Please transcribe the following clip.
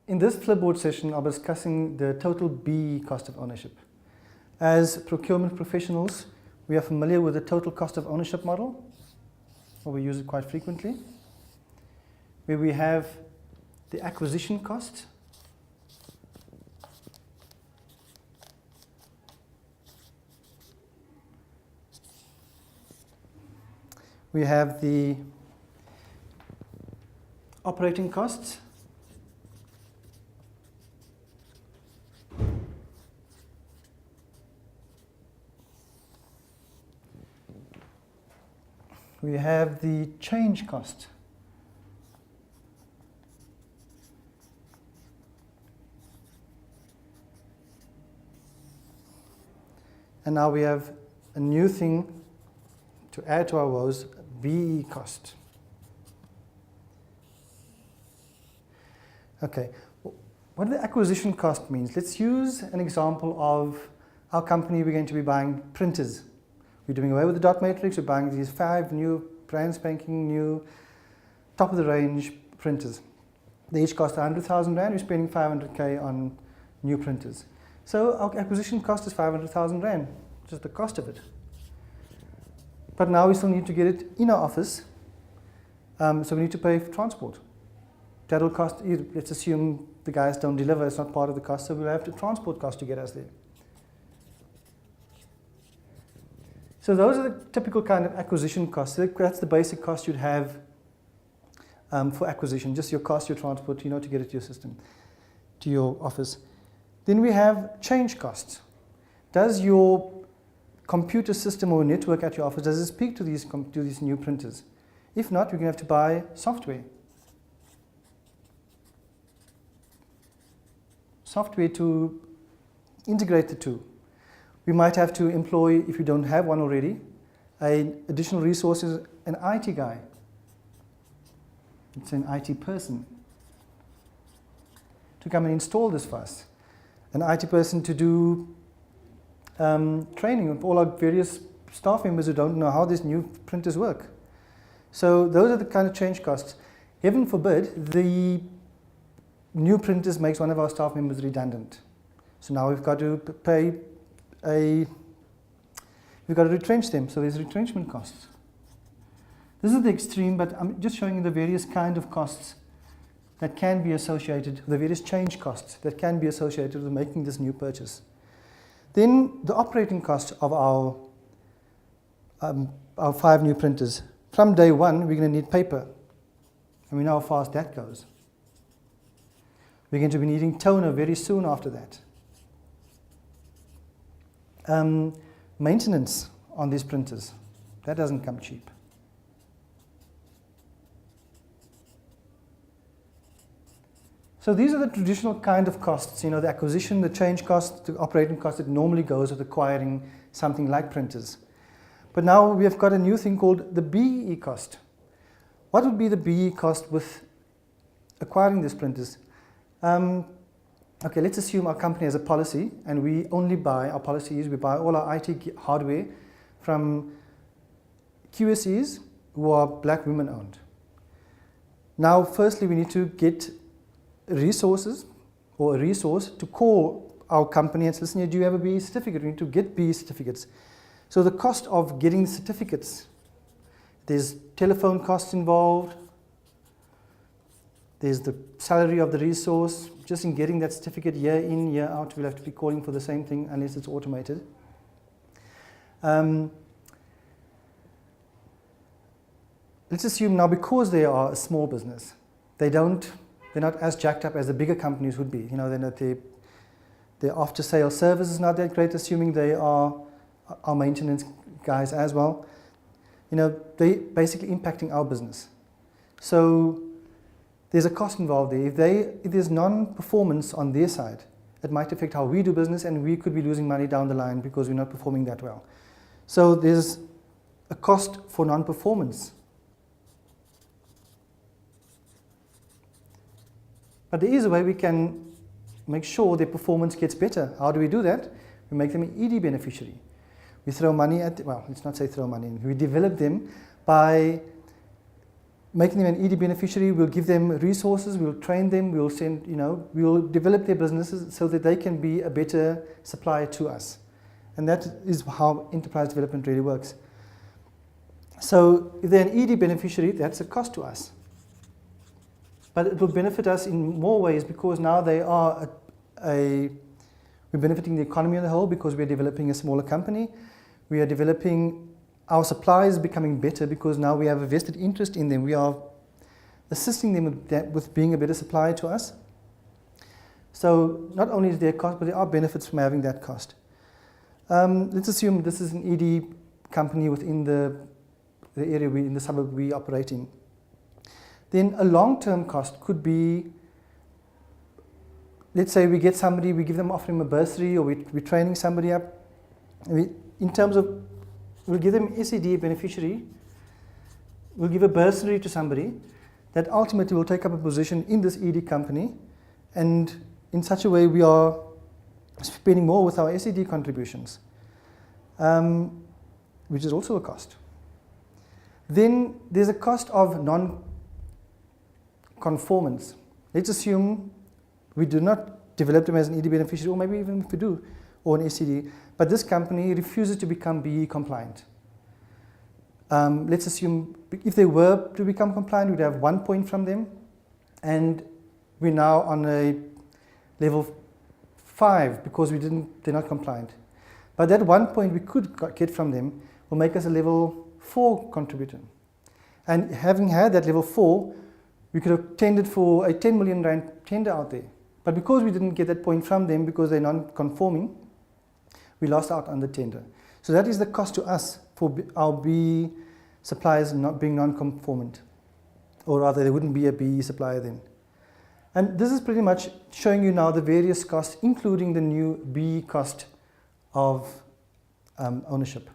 In this flipboard session, I'll be discussing the total BE cost of ownership. As procurement professionals, we are familiar with the total cost of ownership model, or we use it quite frequently, where we have the acquisition cost, we have the operating costs, we have the change cost, and now we have a new thing to add to our woes, BE cost. Okay, what the acquisition cost means, let's use an example of our company. We're going to be buying printers. We're doing away with the dot matrix. We're buying these 5 new, brand spanking new, top of the range printers. They each cost 100,000 Rand. We're spending 500K on new printers. So our acquisition cost is 500,000 Rand, just the cost of it. But now we still need to get it in our office, so we need to pay for transport. That'll cost, let's assume the guys don't deliver, it's not part of the cost, so we'll have to transport cost to get us there. So those are the typical kind of acquisition costs. That's the basic cost you'd have for acquisition, just your cost, your transport, to get it to your system, to your office. Then we have change costs. Does your computer system or network at your office, does it speak to these new printers? If not, you're going to have to buy software. Software to integrate the two. We might have to employ, if you don't have one already, an additional resources, an IT guy. It's an IT person to come and install this for us. An IT person to do training of all our various staff members who don't know how these new printers work. So those are the kind of change costs. Heaven forbid, the new printers makes one of our staff members redundant. So now we've got to we've got to retrench them, so there's retrenchment costs. This is the extreme, but I'm just showing you the various kind of costs that can be associated, the various change costs that can be associated with making this new purchase. Then the operating cost of our 5 new printers. From day one, we're going to need paper, and we know how fast that goes. We're going to be needing toner very soon after that. Maintenance on these printers, that doesn't come cheap. So these are the traditional kind of costs, the acquisition, the change cost, the operating cost that normally goes with acquiring something like printers. But now we have got a new thing called the BE cost. What would be the BE cost with acquiring these printers? Okay, let's assume our company has a policy and we only buy, our policy is we buy all our IT hardware from QSEs who are black women owned. Now, firstly, we need to get resources or a resource to call our company and say, listen, do you have a BE certificate? We need to get BE certificates. So the cost of getting certificates, there's telephone costs involved, there's the salary of the resource. Just in getting that certificate year in, year out, we'll have to be calling for the same thing unless it's automated. Let's assume now, because they are a small business, they're not as jacked up as the bigger companies would be. Their after-sale service is not that great, assuming they are our maintenance guys as well. They're basically impacting our business. So there's a cost involved there. If there's non-performance on their side, it might affect how we do business, and we could be losing money down the line because we're not performing that well. So there's a cost for non-performance. But there is a way we can make sure their performance gets better. How do we do that? We make them an ED beneficiary. We throw money at, well, let's not say throw money in. We develop them by making them an ED beneficiary, we'll give them resources, we'll train them, we'll send, we'll develop their businesses so that they can be a better supplier to us. And that is how enterprise development really works. So if they're an ED beneficiary, that's a cost to us. But it will benefit us in more ways because now they are we're benefiting the economy on the whole because we're developing a smaller company. We are developing our suppliers becoming better because now we have a vested interest in them. We are assisting them with being a better supplier to us. So not only is there a cost, but there are benefits from having that cost. Let's assume this is an ED company within the area, in the suburb we operate in. Then a long-term cost could be, let's say we get somebody, we give them, offer them a bursary, or we're training somebody up. In terms of, we'll give them SED beneficiary, we'll give a bursary to somebody that ultimately will take up a position in this ED company, and in such a way we are spending more with our SED contributions, which is also a cost. Then there's a cost of non-conformance. Let's assume we do not develop them as an ED beneficiary, or maybe even if we do, or an SED, but this company refuses to become BE compliant. Let's assume if they were to become compliant, we'd have 1 point from them, and we're now on a level 5 because they're not compliant. But that 1 point we could get from them will make us a level 4 contributor. And having had that level 4, we could have tendered for a 10 million rand tender out there. But because we didn't get that point from them because they're non-conforming, we lost out on the tender. So that is the cost to us for our BE suppliers not being non-conformant. Or rather, they wouldn't be a BE supplier then. And this is pretty much showing you now the various costs, including the new BE cost of ownership.